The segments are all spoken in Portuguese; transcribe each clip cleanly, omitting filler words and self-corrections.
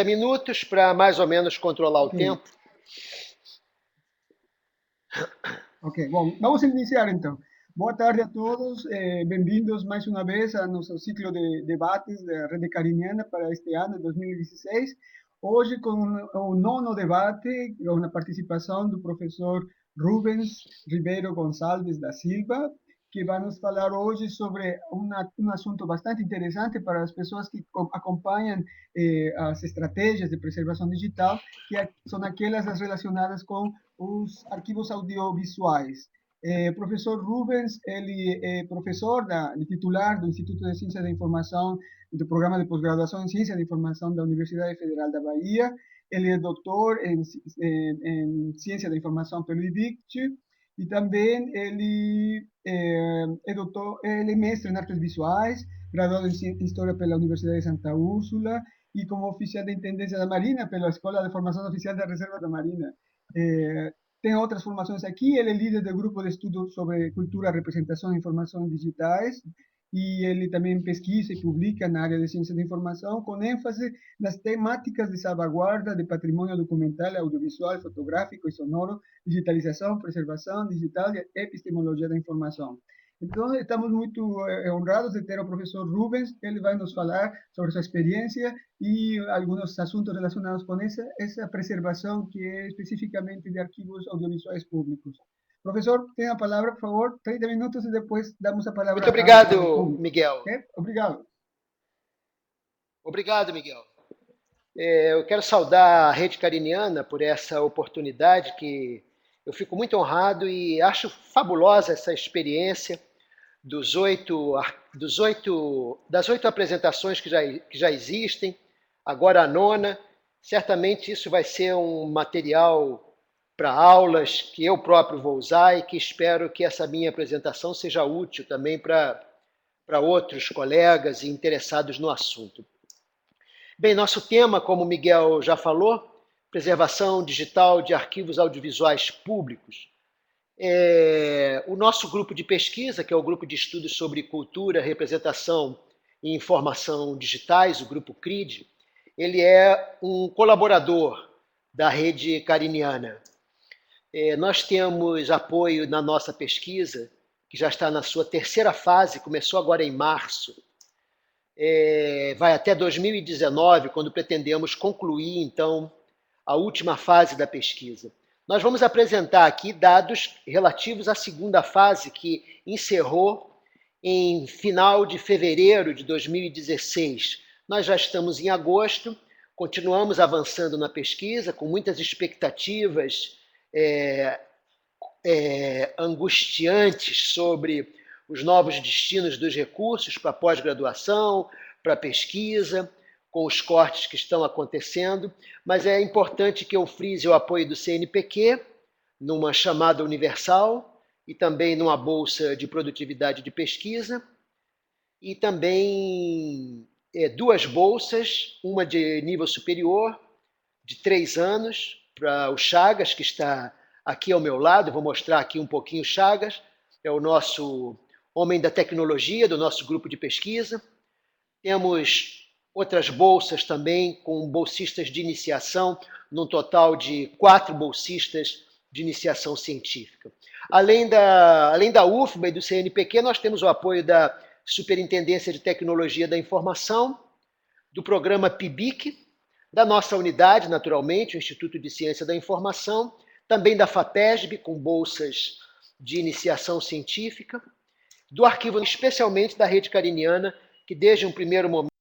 minutos para mais ou menos controlar o Ok, tempo. ok. Bom, vamos iniciar então. Boa tarde a todos, bem-vindos mais uma vez ao nosso ciclo de debates da Rede Cariniana para este ano, 2016. Hoje com o nono debate, com a participação do professor Rubens Ribeiro Gonçalves da Silva, que vai nos falar hoje sobre um assunto bastante interessante para as pessoas que acompanham as estratégias de preservação digital, são aquelas relacionadas com os arquivos audiovisuais. Professor Rubens, ele é professor titular do Instituto de Ciência da Informação, do Programa de Pós-Graduação em Ciência da Informação da Universidade Federal da Bahia. Ele é doutor em Ciência da Informação pelo IDICT e também ele é mestre em artes visuais, graduado em História pela Universidade de Santa Úrsula e como oficial de intendência da Marinha pela Escola de Formação Oficial da Reserva da Marinha. Eh, Tem outras formações aqui. Ele é líder do grupo de estudo sobre cultura, representação e informações digitais. E ele também pesquisa e publica na área de ciência da informação, com ênfase nas temáticas de salvaguarda de patrimônio documental, audiovisual, fotográfico e sonoro, digitalização, preservação digital e epistemologia da informação. Então, estamos muito honrados de ter o professor Rubens. Ele vai nos falar sobre sua experiência e alguns assuntos relacionados com essa preservação que é especificamente de arquivos audiovisuais públicos. Professor, tem a palavra, por favor, 30 minutos e depois damos a Muito palavra ao obrigado, público. Miguel. Ok? Obrigado. Obrigado, Miguel. Eu quero saudar a Rede Cariniana por essa oportunidade que eu fico muito honrado e acho fabulosa essa experiência das oito apresentações que já existem, agora a nona. Certamente isso vai ser um material para aulas que eu próprio vou usar e que espero que essa minha apresentação seja útil também para outros colegas e interessados no assunto. Bem, nosso tema, como o Miguel já falou, preservação digital de arquivos audiovisuais públicos. O nosso grupo de pesquisa, que é o grupo de estudos sobre cultura, representação e informação digitais, o grupo CRID, ele é um colaborador da Rede Cariniana. Nós temos apoio na nossa pesquisa, que já está na sua terceira fase, começou agora em março, vai até 2019, quando pretendemos concluir, então, a última fase da pesquisa. Nós vamos apresentar aqui dados relativos à segunda fase, que encerrou em final de fevereiro de 2016. Nós já estamos em agosto, continuamos avançando na pesquisa, com muitas expectativas angustiantes sobre os novos destinos dos recursos para pós-graduação, para pesquisa, com os cortes que estão acontecendo, mas é importante que eu frise o apoio do CNPq numa chamada universal e também numa bolsa de produtividade de pesquisa, e também duas bolsas, uma de nível superior, de 3 anos, para o Chagas, que está aqui ao meu lado. Eu vou mostrar aqui um pouquinho o Chagas, é o nosso homem da tecnologia, do nosso grupo de pesquisa. Temos outras bolsas também, com bolsistas de iniciação, num total de 4 bolsistas de iniciação científica. Além da UFBA e do CNPq, nós temos o apoio da Superintendência de Tecnologia da Informação, do programa PIBIC, da nossa unidade, naturalmente, o Instituto de Ciência da Informação, também da FAPESB, com bolsas de iniciação científica, do arquivo, especialmente da Rede Cariniana, que desde um primeiro momento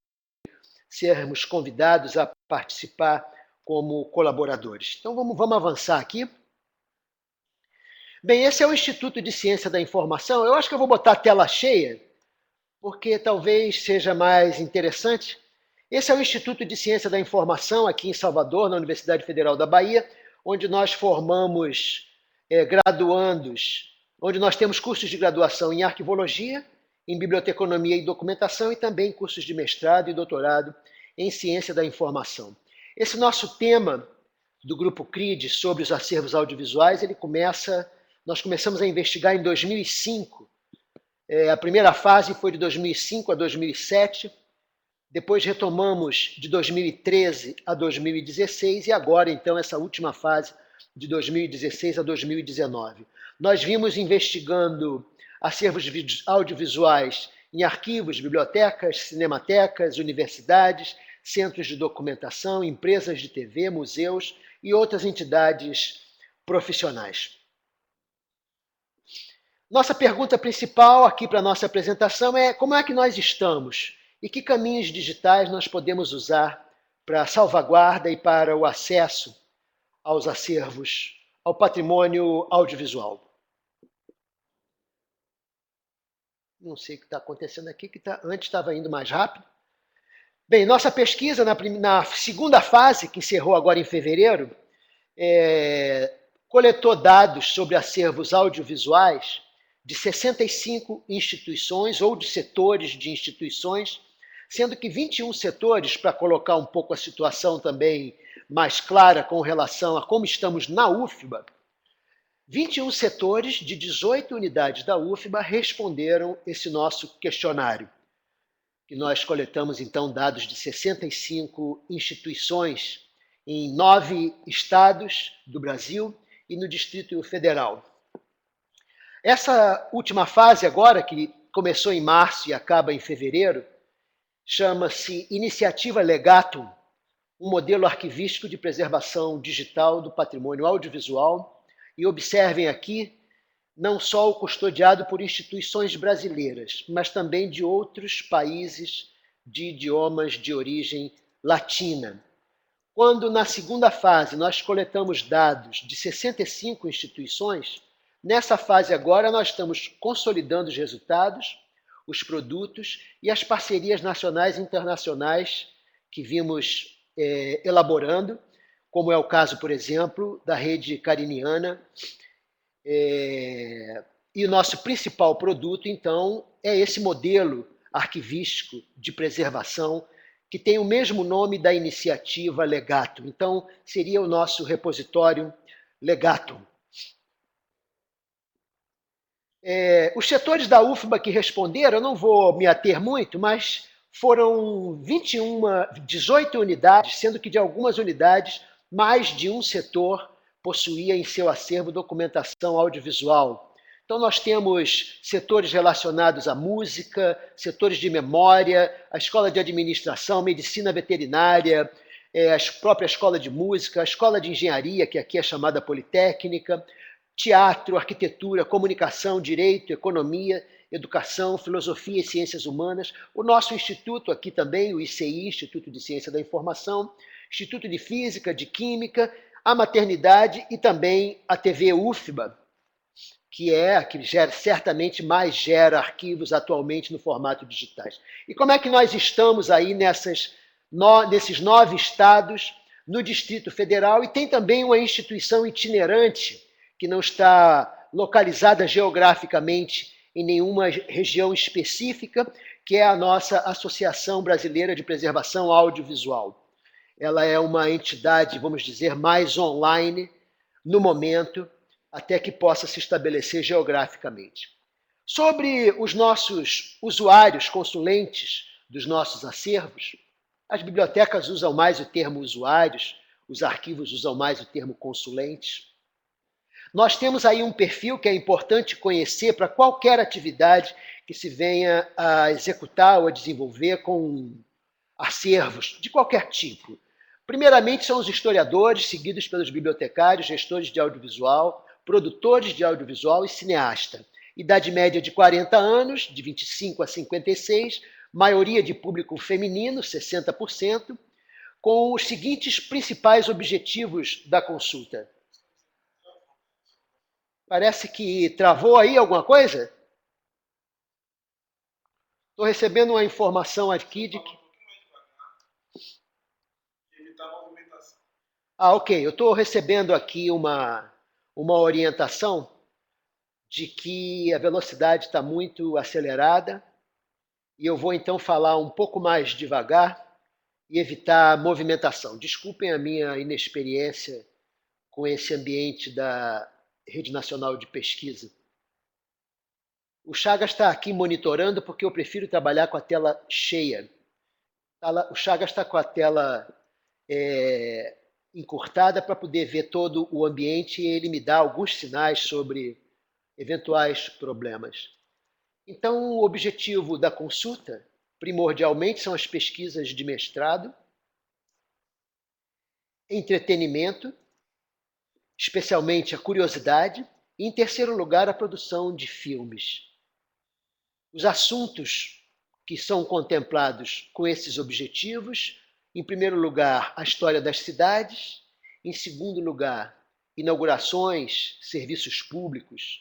sermos convidados a participar como colaboradores. Então vamos avançar aqui. Bem, esse é o Instituto de Ciência da Informação. Eu acho que eu vou botar a tela cheia, porque talvez seja mais interessante. Esse é o Instituto de Ciência da Informação, aqui em Salvador, na Universidade Federal da Bahia, onde nós formamos graduandos, onde nós temos cursos de graduação em arquivologia, em biblioteconomia e documentação, e também cursos de mestrado e doutorado em ciência da informação. Esse nosso tema do Grupo CRID sobre os acervos audiovisuais, nós começamos a investigar em 2005. A primeira fase foi de 2005 a 2007, Depois retomamos de 2013 a 2016 e agora, então, essa última fase de 2016 a 2019. Nós vimos investigando acervos audiovisuais em arquivos, bibliotecas, cinematecas, universidades, centros de documentação, empresas de TV, museus e outras entidades profissionais. Nossa pergunta principal aqui para a nossa apresentação é como é que nós estamos e que caminhos digitais nós podemos usar para a salvaguarda e para o acesso aos acervos, ao patrimônio audiovisual. Não sei o que está acontecendo aqui, que antes estava indo mais rápido. Bem, nossa pesquisa na segunda fase, que encerrou agora em fevereiro, coletou dados sobre acervos audiovisuais de 65 instituições ou de setores de instituições, sendo que 21 setores, para colocar um pouco a situação também mais clara com relação a como estamos na UFBA, 21 setores de 18 unidades da UFBA responderam esse nosso questionário, que nós coletamos, então, dados de 65 instituições em 9 estados do Brasil e no Distrito Federal. Essa última fase agora, que começou em março e acaba em fevereiro, chama-se Iniciativa Legatum, um modelo arquivístico de preservação digital do patrimônio audiovisual. E observem aqui, não só o custodiado por instituições brasileiras, mas também de outros países de idiomas de origem latina. Quando, na segunda fase, nós coletamos dados de 65 instituições, nessa fase agora nós estamos consolidando os resultados, os produtos e as parcerias nacionais e internacionais que vimos elaborando, como é o caso, por exemplo, da rede cariniana. E o nosso principal produto, então, é esse modelo arquivístico de preservação que tem o mesmo nome da iniciativa Legatum. Então, seria o nosso repositório Legatum. Os setores da UFBA que responderam, eu não vou me ater muito, mas foram 18 unidades, sendo que de algumas unidades, mais de um setor possuía em seu acervo documentação audiovisual. Então, nós temos setores relacionados à música, setores de memória, a escola de administração, medicina veterinária, a própria escola de música, a escola de engenharia, que aqui é chamada Politécnica, teatro, arquitetura, comunicação, direito, economia, educação, filosofia e ciências humanas, o nosso instituto aqui também, o ICI, Instituto de Ciência da Informação, Instituto de Física, de Química, a maternidade e também a TV UFBA, que certamente mais gera arquivos atualmente no formato digitais. E como é que nós estamos aí nesses 9 estados, no Distrito Federal, e tem também uma instituição itinerante que não está localizada geograficamente em nenhuma região específica, que é a nossa Associação Brasileira de Preservação Audiovisual. Ela é uma entidade, vamos dizer, mais online no momento, até que possa se estabelecer geograficamente. Sobre os nossos usuários, consulentes dos nossos acervos, as bibliotecas usam mais o termo usuários, os arquivos usam mais o termo consulentes. Nós temos aí um perfil que é importante conhecer para qualquer atividade que se venha a executar ou a desenvolver com acervos de qualquer tipo. Primeiramente, são os historiadores, seguidos pelos bibliotecários, gestores de audiovisual, produtores de audiovisual e cineasta. Idade média de 40 anos, de 25 a 56, maioria de público feminino, 60%, com os seguintes principais objetivos da consulta. Parece que travou aí alguma coisa? Estou recebendo uma informação aqui de que... Ok. Eu estou recebendo aqui uma orientação de que a velocidade está muito acelerada e eu vou, então, falar um pouco mais devagar e evitar movimentação. Desculpem a minha inexperiência com esse ambiente da Rede Nacional de Pesquisa. O Chagas está aqui monitorando porque eu prefiro trabalhar com a tela cheia. O Chagas está com a tela encurtada para poder ver todo o ambiente e ele me dá alguns sinais sobre eventuais problemas. Então, o objetivo da consulta, primordialmente, são as pesquisas de mestrado, entretenimento, especialmente a curiosidade, e, em terceiro lugar, a produção de filmes. Os assuntos que são contemplados com esses objetivos, em primeiro lugar, a história das cidades, em segundo lugar, inaugurações, serviços públicos,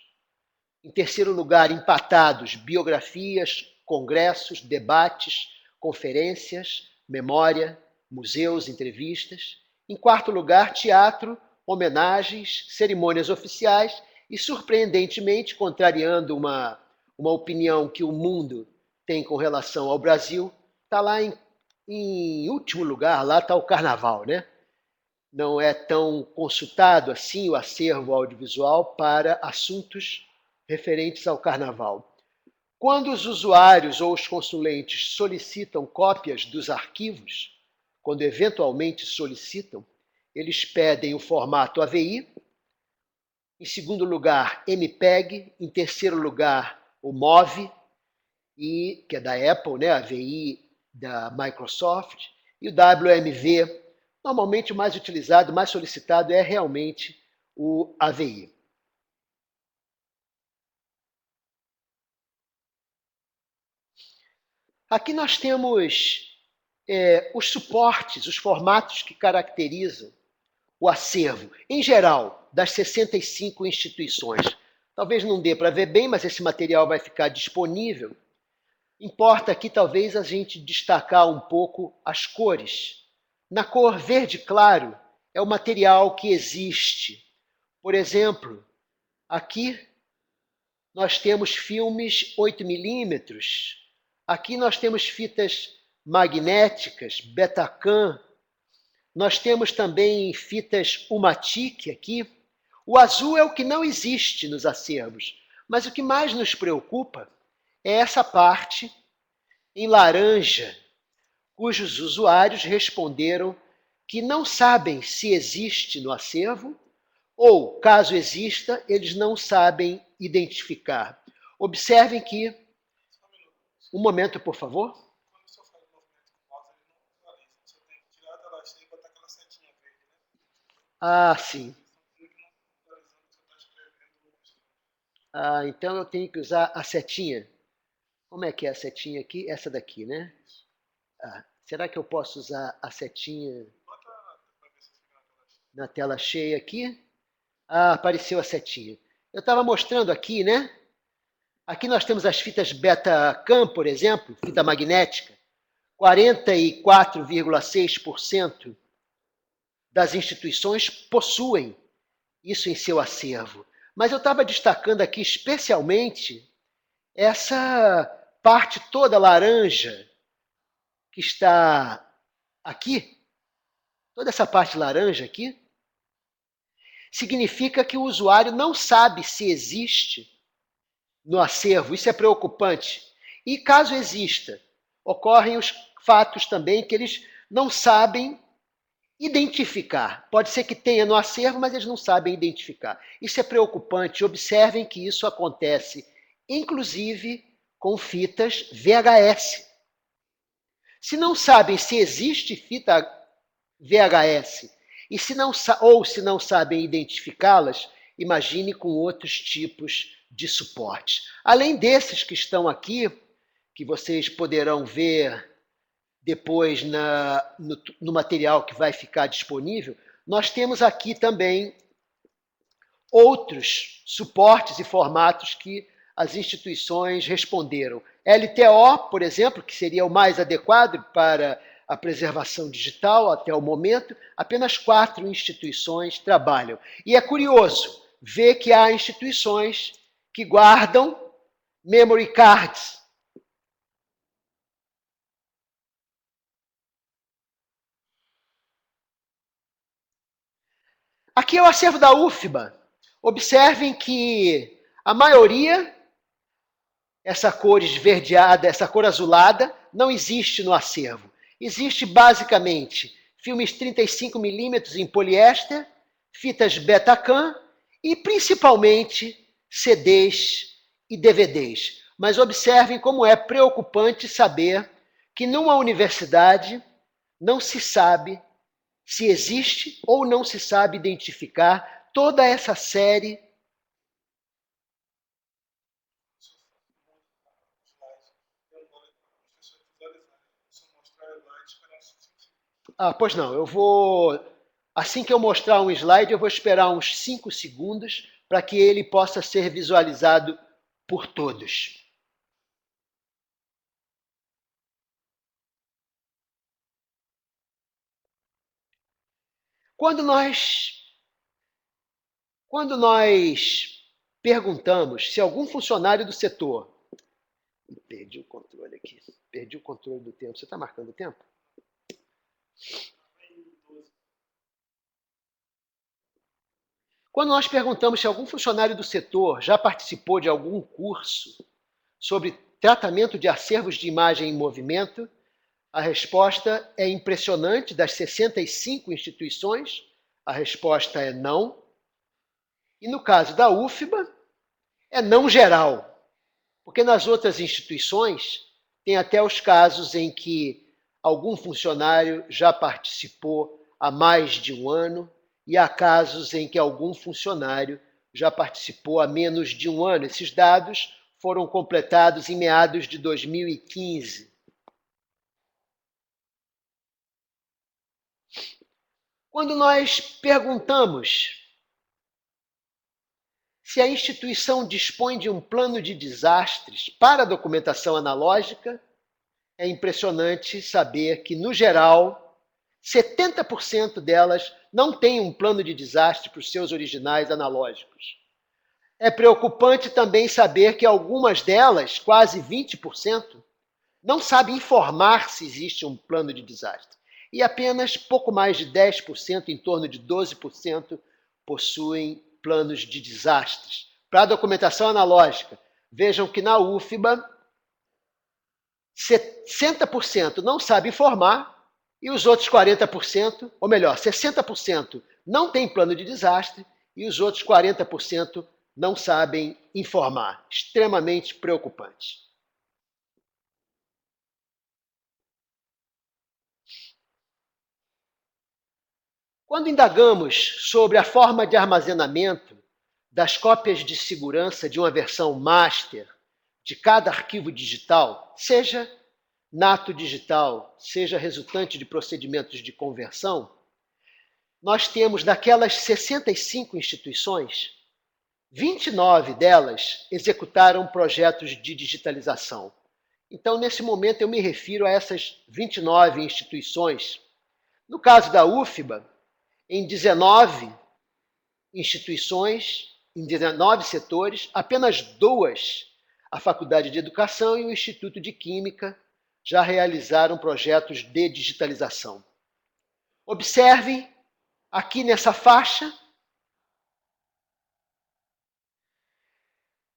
em terceiro lugar, empatados, biografias, congressos, debates, conferências, memória, museus, entrevistas. Em quarto lugar, teatro, homenagens, cerimônias oficiais e, surpreendentemente, contrariando uma opinião que o mundo tem com relação ao Brasil, está lá em último lugar, lá está o carnaval, né? Não é tão consultado assim o acervo audiovisual para assuntos referentes ao carnaval. Quando os usuários ou os consulentes solicitam cópias dos arquivos, quando eventualmente solicitam, eles pedem o formato AVI, em segundo lugar, MPEG, em terceiro lugar, o MOV, que é da Apple, né? AVI da Microsoft, e o WMV. Normalmente o mais utilizado, mais solicitado é realmente o AVI. Aqui nós temos os suportes, os formatos que caracterizam o acervo, em geral, das 65 instituições. Talvez não dê para ver bem, mas esse material vai ficar disponível. Importa aqui, talvez, a gente destacar um pouco as cores. Na cor verde claro, é o material que existe. Por exemplo, aqui nós temos filmes 8mm, aqui nós temos fitas magnéticas, Betacam, nós temos também fitas Umatic aqui. O azul é o que não existe nos acervos, mas o que mais nos preocupa é essa parte em laranja, cujos usuários responderam que não sabem se existe no acervo ou, caso exista, eles não sabem identificar. Observem que... Um momento, por favor. Quando o senhor faz o movimento com o mouse, ele não visualiza. O senhor tem que tirar da latinha e botar aquela setinha verde, né? Ah, sim. Ah, então eu tenho que usar a setinha. Como é que é a setinha aqui? Essa daqui, né? Ah, será que eu posso usar a setinha na tela cheia aqui? Ah, apareceu a setinha. Eu estava mostrando aqui, né? Aqui nós temos as fitas Betacam, por exemplo, fita magnética. 44,6% das instituições possuem isso em seu acervo. Mas eu estava destacando aqui especialmente essa parte toda laranja que está aqui, toda essa parte laranja aqui, significa que o usuário não sabe se existe no acervo. Isso é preocupante. E caso exista, ocorrem os fatos também que eles não sabem identificar. Pode ser que tenha no acervo, mas eles não sabem identificar. Isso é preocupante. Observem que isso acontece, inclusive, com fitas VHS. Se não sabem se existe fita VHS e se não sabem identificá-las, imagine com outros tipos de suporte. Além desses que estão aqui, que vocês poderão ver depois no material que vai ficar disponível, nós temos aqui também outros suportes e formatos que as instituições responderam. LTO, por exemplo, que seria o mais adequado para a preservação digital até o momento, apenas 4 instituições trabalham. E é curioso ver que há instituições que guardam memory cards. Aqui é o acervo da UFBA. Observem que a maioria, essa cor esverdeada, essa cor azulada, não existe no acervo. existe basicamente filmes 35mm em poliéster, fitas Betacam e principalmente CDs e DVDs. Mas observem como é preocupante saber que numa universidade não se sabe se existe ou não se sabe identificar toda essa série. Pois não, eu vou. Assim que eu mostrar um slide, eu vou esperar uns 5 segundos para que ele possa ser visualizado por todos. Quando nós perguntamos se algum funcionário do setor. Perdi o controle aqui. Perdi o controle do tempo. Você está marcando o tempo? Quando nós perguntamos se algum funcionário do setor já participou de algum curso sobre tratamento de acervos de imagem em movimento, a resposta é impressionante. Das 65 instituições, a resposta é não. E no caso da UFBA, é não geral. Porque nas outras instituições, tem até os casos em que algum funcionário já participou há mais de um ano, e há casos em que algum funcionário já participou há menos de um ano. Esses dados foram completados em meados de 2015. Quando nós perguntamos se a instituição dispõe de um plano de desastres para a documentação analógica, é impressionante saber que, no geral, 70% delas não têm um plano de desastre para os seus originais analógicos. É preocupante também saber que algumas delas, quase 20%, não sabem informar se existe um plano de desastre. E apenas pouco mais de 10%, em torno de 12%, possuem planos de desastres. Para a documentação analógica, vejam que na UFBA, 60% não sabe informar e os outros 40%, ou melhor, 60% não tem plano de desastre e os outros 40% não sabem informar. Extremamente preocupante. Quando indagamos sobre a forma de armazenamento das cópias de segurança de uma versão master de cada arquivo digital, seja nato digital, seja resultante de procedimentos de conversão, nós temos daquelas 65 instituições, 29 delas executaram projetos de digitalização. Então, nesse momento, eu me refiro a essas 29 instituições. No caso da UFBA, em 19 instituições, em 19 setores, apenas 2, a Faculdade de Educação e o Instituto de Química, já realizaram projetos de digitalização. Observem aqui nessa faixa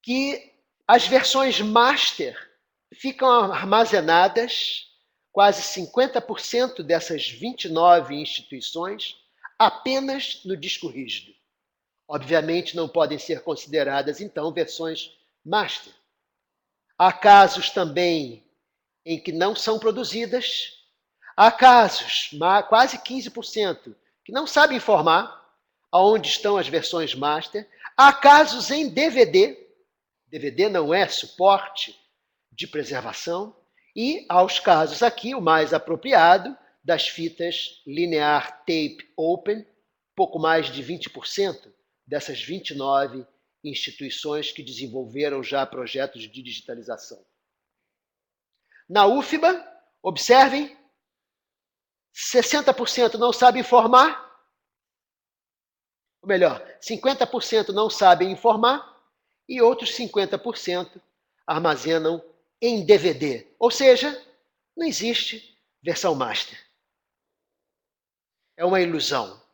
que as versões master ficam armazenadas, quase 50% dessas 29 instituições, apenas no disco rígido. Obviamente, não podem ser consideradas, então, versões master. Há casos também em que não são produzidas. Há casos, quase 15%, que não sabem informar aonde estão as versões master. Há casos em DVD. DVD não é suporte de preservação. E há os casos aqui, o mais apropriado, das fitas linear tape open, pouco mais de 20% dessas 29 instituições que desenvolveram já projetos de digitalização. Na UFBA, observem, 60% não sabem informar, ou melhor, 50% não sabem informar e outros 50% armazenam em DVD. Ou seja, não existe versão master. É uma ilusão.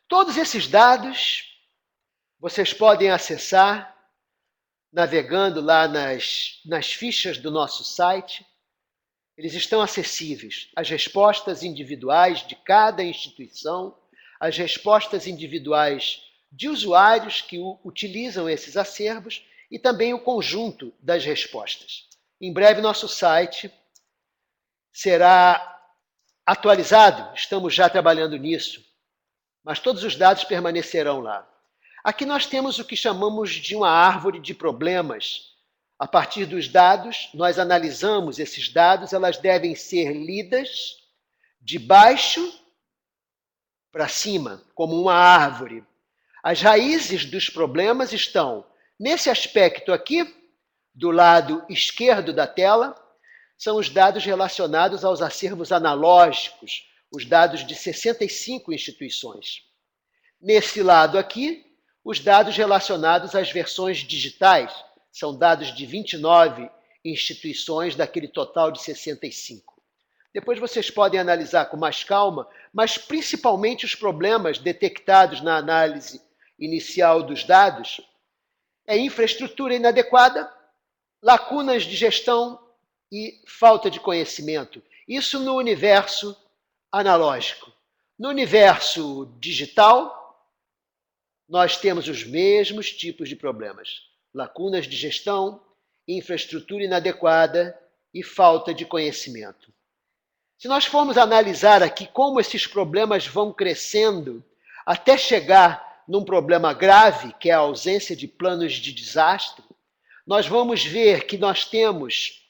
Todos esses dados Vocês podem acessar navegando lá nas fichas do nosso site. Eles estão acessíveis, as respostas individuais de cada instituição, as respostas individuais de usuários que utilizam esses acervos e também o conjunto das respostas. Em breve, nosso site será atualizado, estamos já trabalhando nisso, mas todos os dados permanecerão lá. Aqui nós temos o que chamamos de uma árvore de problemas. A partir dos dados, nós analisamos esses dados, elas devem ser lidas de baixo para cima, como uma árvore. As raízes dos problemas estão nesse aspecto aqui, do lado esquerdo da tela, são os dados relacionados aos acervos analógicos, os dados de 65 instituições. Nesse lado aqui, os dados relacionados às versões digitais, são dados de 29 instituições daquele total de 65. Depois vocês podem analisar com mais calma, mas principalmente os problemas detectados na análise inicial dos dados é infraestrutura inadequada, lacunas de gestão e falta de conhecimento. Isso no universo analógico. No universo digital, nós temos os mesmos tipos de problemas. Lacunas de gestão, infraestrutura inadequada e falta de conhecimento. Se nós formos analisar aqui como esses problemas vão crescendo até chegar num problema grave, que é a ausência de planos de desastre, nós vamos ver que nós temos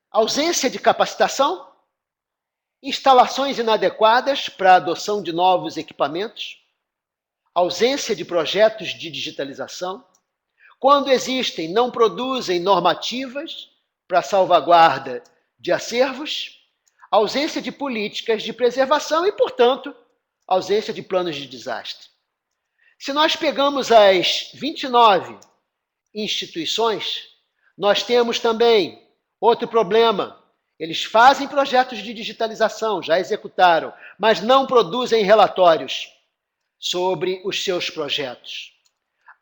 ausência de capacitação, instalações inadequadas para a adoção de novos equipamentos, ausência de projetos de digitalização. Quando existem, não produzem normativas para salvaguarda de acervos, ausência de políticas de preservação e, portanto, ausência de planos de desastre. Se nós pegamos as 29 instituições, nós temos também outro problema. Eles fazem projetos de digitalização, já executaram, mas não produzem relatórios sobre os seus projetos.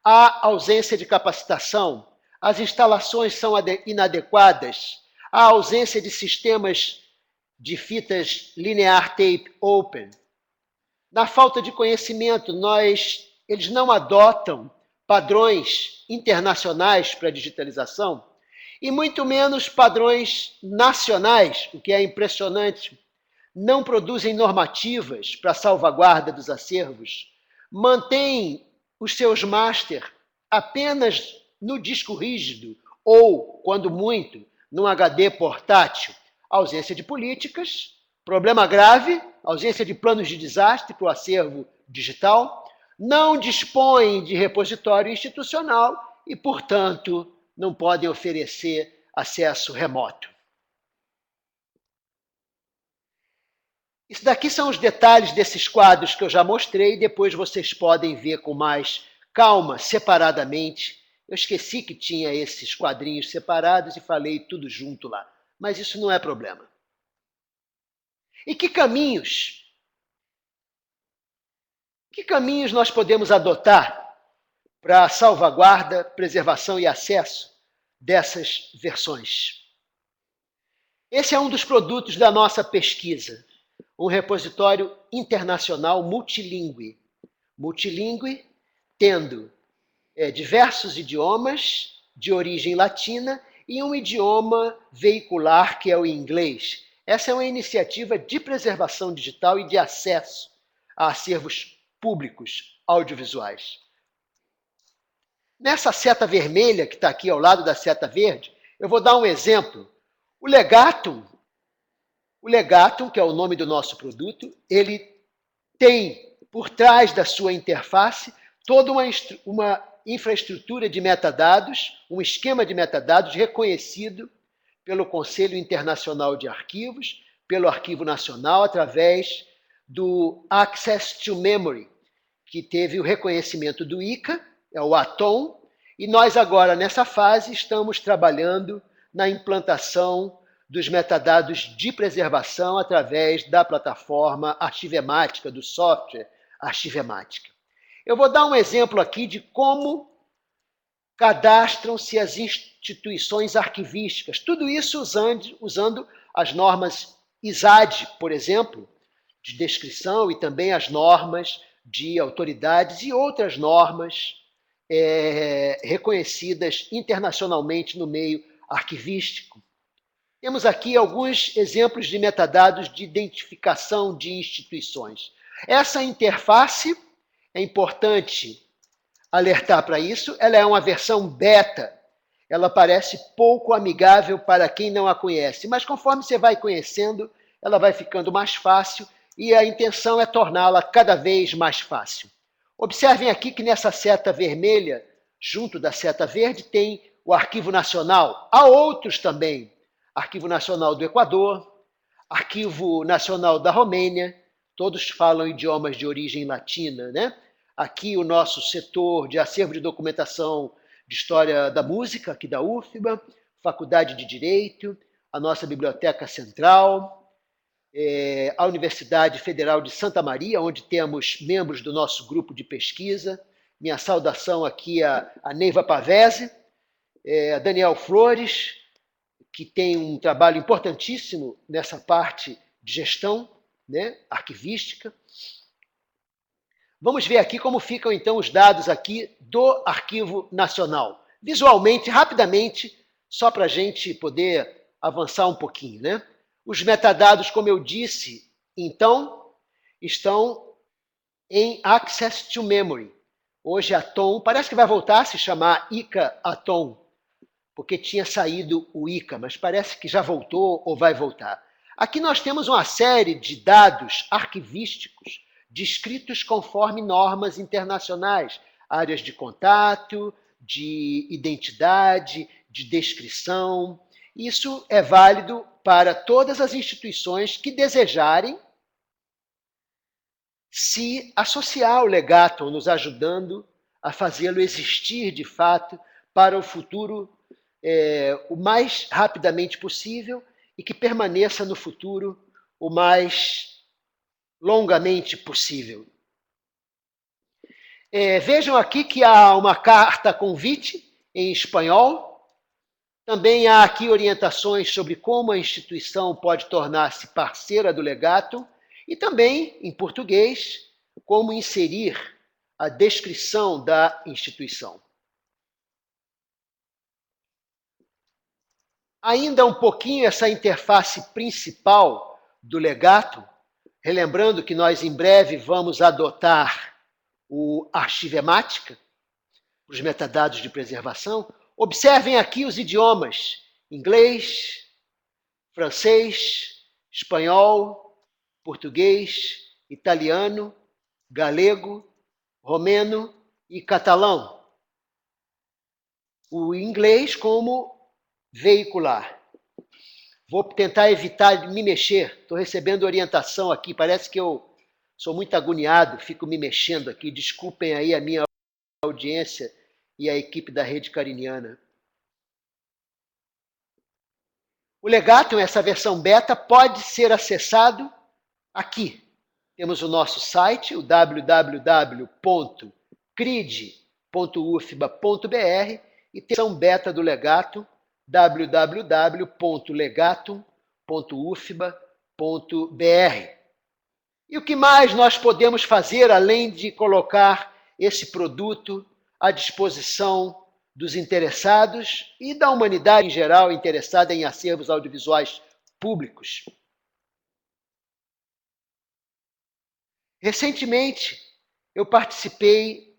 Há ausência de capacitação, as instalações são inadequadas, há ausência de sistemas de fitas linear tape open. Na falta de conhecimento, eles não adotam padrões internacionais para a digitalização e muito menos padrões nacionais, o que é impressionante. Não produzem normativas para a salvaguarda dos acervos, mantêm os seus master apenas no disco rígido ou, quando muito, num HD portátil. Ausência de políticas, problema grave, ausência de planos de desastre para o acervo digital, não dispõem de repositório institucional e, portanto, não podem oferecer acesso remoto. Isso daqui são os detalhes desses quadros que eu já mostrei, depois vocês podem ver com mais calma, separadamente. Eu esqueci que tinha esses quadrinhos separados e falei tudo junto lá, mas isso não é problema. E que caminhos nós podemos adotar para a salvaguarda, preservação e acesso dessas versões? Esse é um dos produtos da nossa pesquisa, um repositório internacional multilingüe. Multilingüe, tendo diversos idiomas de origem latina e um idioma veicular, que é o inglês. Essa é uma iniciativa de preservação digital e de acesso a acervos públicos audiovisuais. Nessa seta vermelha, que está aqui ao lado da seta verde, eu vou dar um exemplo. O Legatum, que é o nome do nosso produto, ele tem, por trás da sua interface, toda uma infraestrutura de metadados, um esquema de metadados reconhecido pelo Conselho Internacional de Arquivos, pelo Arquivo Nacional, através do Access to Memory, que teve o reconhecimento do ICA, é o ATOM, e nós agora, nessa fase, estamos trabalhando na implantação dos metadados de preservação através da plataforma arquivemática do software arquivemática. Eu vou dar um exemplo aqui de como cadastram-se as instituições arquivísticas. Tudo isso usando as normas ISAD, por exemplo, de descrição, e também as normas de autoridades e outras normas reconhecidas internacionalmente no meio arquivístico. Temos aqui alguns exemplos de metadados de identificação de instituições. Essa interface, é importante alertar para isso, ela é uma versão beta. Ela parece pouco amigável para quem não a conhece, mas conforme você vai conhecendo, ela vai ficando mais fácil e a intenção é torná-la cada vez mais fácil. Observem aqui que nessa seta vermelha, junto da seta verde, tem o Arquivo Nacional. Há outros também. Arquivo Nacional do Equador, Arquivo Nacional da Romênia, todos falam idiomas de origem latina, né? Aqui o nosso setor de acervo de documentação de História da Música, aqui da UFBA, Faculdade de Direito, a nossa Biblioteca Central, a Universidade Federal de Santa Maria, onde temos membros do nosso grupo de pesquisa. Minha saudação aqui a Neiva Pavese, a Daniel Flores, que tem um trabalho importantíssimo nessa parte de gestão, né, arquivística. Vamos ver aqui como ficam, então, os dados aqui do Arquivo Nacional. Visualmente, rapidamente, só para a gente poder avançar um pouquinho, né? Os metadados, como eu disse, então, estão em Access to Memory. Hoje, Atom, parece que vai voltar a se chamar ICA Atom, porque tinha saído o ICA, mas parece que já voltou ou vai voltar. Aqui nós temos uma série de dados arquivísticos descritos conforme normas internacionais, áreas de contato, de identidade, de descrição. Isso é válido para todas as instituições que desejarem se associar ao Legatum, nos ajudando a fazê-lo existir de fato para o futuro o mais rapidamente possível e que permaneça no futuro o mais longamente possível. Vejam aqui que há uma carta convite em espanhol. Também há aqui orientações sobre como a instituição pode tornar-se parceira do Legatum e também, em português, como inserir a descrição da instituição. Ainda um pouquinho essa interface principal do Legatum, relembrando que nós em breve vamos adotar o Arquivemática, os metadados de preservação. Observem aqui os idiomas: inglês, francês, espanhol, português, italiano, galego, romeno e catalão. O inglês como veicular. Vou tentar evitar de me mexer. Estou recebendo orientação aqui. Parece que eu sou muito agoniado, fico me mexendo aqui. Desculpem aí a minha audiência e a equipe da Rede Cariniana. O Legatum, essa versão beta, pode ser acessado aqui. Temos o nosso site, o www.crid.ufba.br, e tem a versão beta do Legatum, www.legatum.ufba.br. E o que mais nós podemos fazer, além de colocar esse produto à disposição dos interessados e da humanidade em geral interessada em acervos audiovisuais públicos? Recentemente, eu participei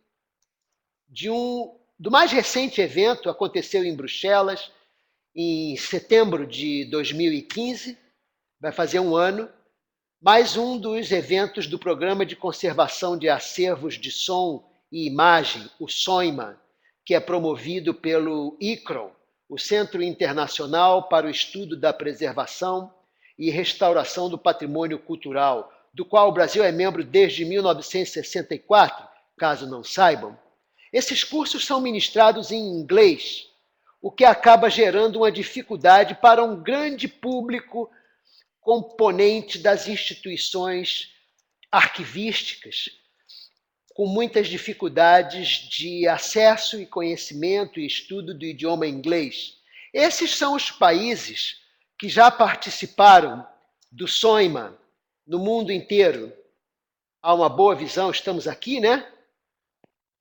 do mais recente evento, aconteceu em Bruxelas, em setembro de 2015, vai fazer um ano, mais um dos eventos do Programa de Conservação de Acervos de Som e Imagem, o SOIMA, que é promovido pelo ICRO, o Centro Internacional para o Estudo da Preservação e Restauração do Patrimônio Cultural, do qual o Brasil é membro desde 1964, caso não saibam. Esses cursos são ministrados em inglês, o que acaba gerando uma dificuldade para um grande público componente das instituições arquivísticas, com muitas dificuldades de acesso e conhecimento e estudo do idioma inglês. Esses são os países que já participaram do SOIMA no mundo inteiro. Há uma boa visão, estamos aqui, né?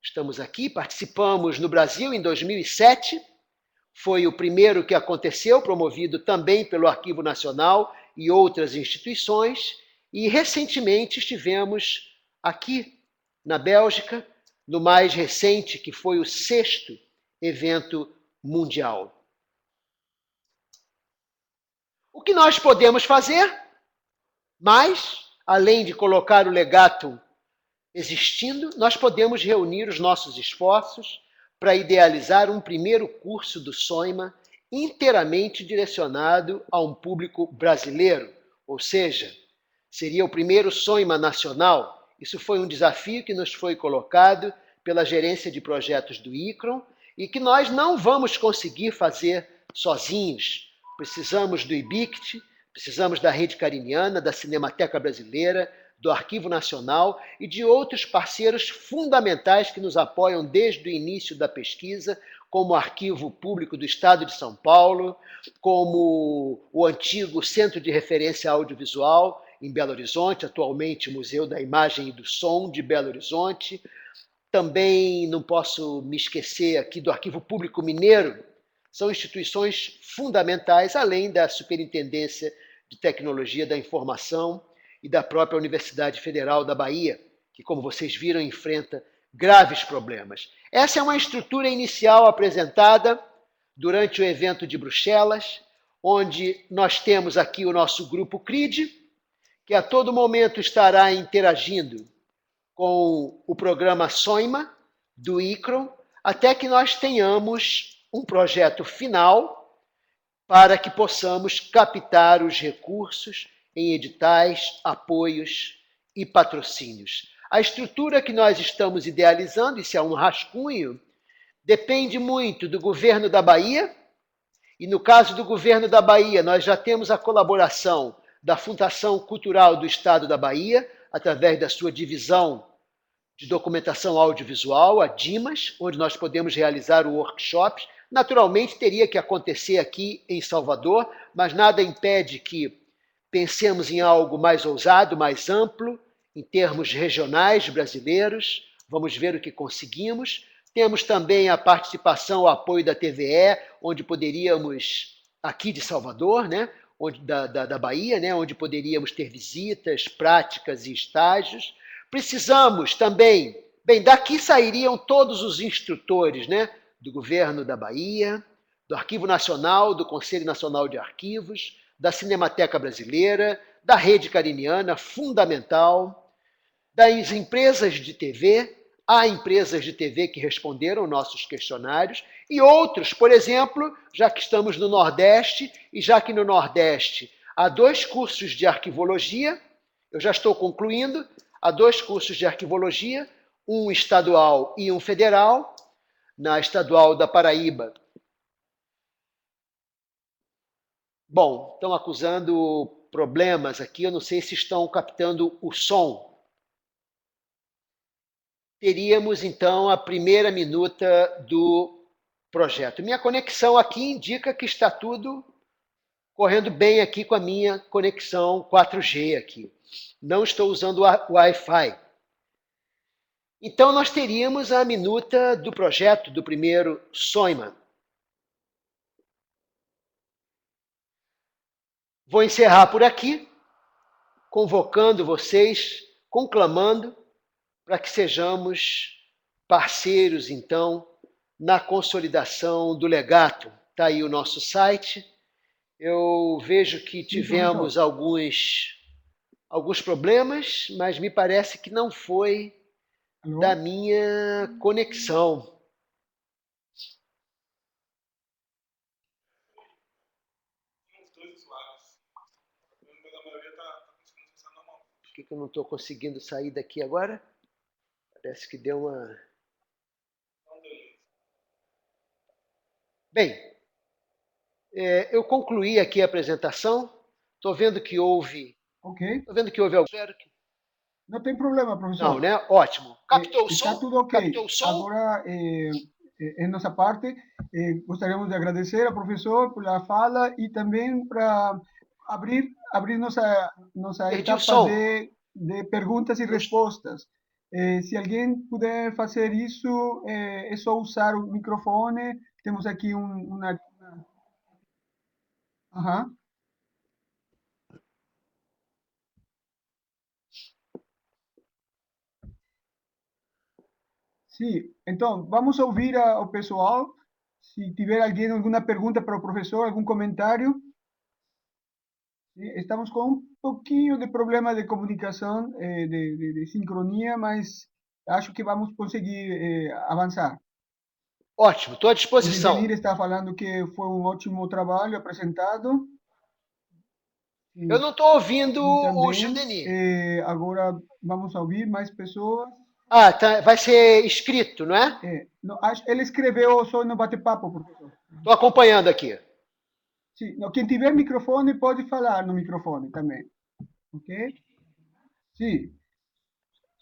Estamos aqui, participamos no Brasil em 2007, foi o primeiro que aconteceu, promovido também pelo Arquivo Nacional e outras instituições, e recentemente estivemos aqui na Bélgica, no mais recente, que foi o 6º evento mundial. O que nós podemos fazer? Mas, além de colocar o legato existindo, nós podemos reunir os nossos esforços para idealizar um primeiro curso do SOIMA inteiramente direcionado a um público brasileiro, ou seja, seria o primeiro SOIMA nacional. Isso foi um desafio que nos foi colocado pela gerência de projetos do ICRON e que nós não vamos conseguir fazer sozinhos. Precisamos do IBICT, precisamos da Rede Cariniana, da Cinemateca Brasileira, do Arquivo Nacional e de outros parceiros fundamentais que nos apoiam desde o início da pesquisa, como o Arquivo Público do Estado de São Paulo, como o antigo Centro de Referência Audiovisual em Belo Horizonte, atualmente Museu da Imagem e do Som de Belo Horizonte. Também não posso me esquecer aqui do Arquivo Público Mineiro. São instituições fundamentais, além da Superintendência de Tecnologia da Informação e da própria Universidade Federal da Bahia, que, como vocês viram, enfrenta graves problemas. Essa é uma estrutura inicial apresentada durante o evento de Bruxelas, onde nós temos aqui o nosso grupo CRID, que a todo momento estará interagindo com o programa SOIMA, do ICRON, até que nós tenhamos um projeto final para que possamos captar os recursos em editais, apoios e patrocínios. A estrutura que nós estamos idealizando, isso é um rascunho, depende muito do governo da Bahia, e no caso do governo da Bahia, nós já temos a colaboração da Fundação Cultural do Estado da Bahia, através da sua divisão de documentação audiovisual, a DIMAS, onde nós podemos realizar o workshop. Naturalmente, teria que acontecer aqui em Salvador, mas nada impede que pensemos em algo mais ousado, mais amplo, em termos regionais brasileiros. Vamos ver o que conseguimos. Temos também a participação, o apoio da TVE, onde poderíamos, aqui de Salvador, né, da Bahia, né, onde poderíamos ter visitas, práticas e estágios. Precisamos também, bem, daqui sairiam todos os instrutores, né, do governo da Bahia, do Arquivo Nacional, do Conselho Nacional de Arquivos, da Cinemateca Brasileira, da Rede Cariniana, fundamental, das empresas de TV. Há empresas de TV que responderam nossos questionários e outros, por exemplo, já que estamos no Nordeste e já que no Nordeste há 2 cursos de arquivologia, eu já estou concluindo, há 2 cursos de arquivologia, um estadual e um federal. Na Estadual da Paraíba. Bom, estão acusando problemas aqui, eu não sei se estão captando o som. Teríamos, então, a primeira minuta do projeto. Minha conexão aqui indica que está tudo correndo bem aqui com a minha conexão 4G aqui. Não estou usando o Wi-Fi. Então, nós teríamos a minuta do projeto do primeiro SOIMA. Vou encerrar por aqui, convocando vocês, conclamando para que sejamos parceiros, então, na consolidação do legato. Está aí o nosso site. Eu vejo que tivemos alguns problemas, mas me parece que não foi da minha conexão. Por que eu não estou conseguindo sair daqui agora? Parece que deu uma... Bem, eu concluí aqui a apresentação. Estou vendo que houve... Ok. Estou vendo que houve algo... Não tem problema, professor. Não, né? Ótimo. Captou o Está som? tudo ok. Captou o som? Agora, em nossa parte, gostaríamos de agradecer ao professor pela fala e também para abrir nossa Perdi o etapa som. de perguntas e respostas. Se alguém puder fazer isso, é só usar o microfone. Temos aqui uma... Aham. Sim, então vamos ouvir o pessoal. Se tiver alguém alguma pergunta para o professor, algum comentário. Sí, estamos con un pouquinho de problema de comunicação, de sincronia, mas acho que vamos conseguir avançar. Ótimo, estou à O disposição. Devenir está falando que foi um ótimo trabalho apresentado. Eu E, não estou ouvindo e o também, Gildeni. agora vamos ouvir mais pessoas. Ah, tá, vai ser escrito, não é? Ele escreveu só no bate-papo, professor. Estou acompanhando aqui. Sim, quem tiver microfone pode falar no microfone também. Ok? Sim,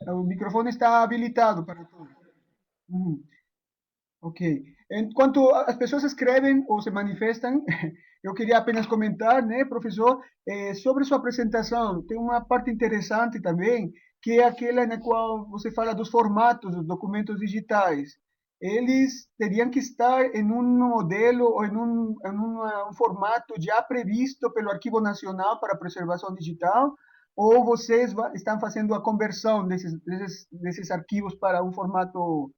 o microfone está habilitado para todos. Uhum. Ok. Enquanto as pessoas escrevem ou se manifestam, eu queria apenas comentar, né, professor, sobre sua apresentação. Tem uma parte interessante também, que é aquela na qual você fala dos formatos dos documentos digitais. Eles teriam que estar em um modelo ou um formato já previsto pelo Arquivo Nacional para Preservação Digital, ou vocês estão fazendo a conversão desses arquivos para um formato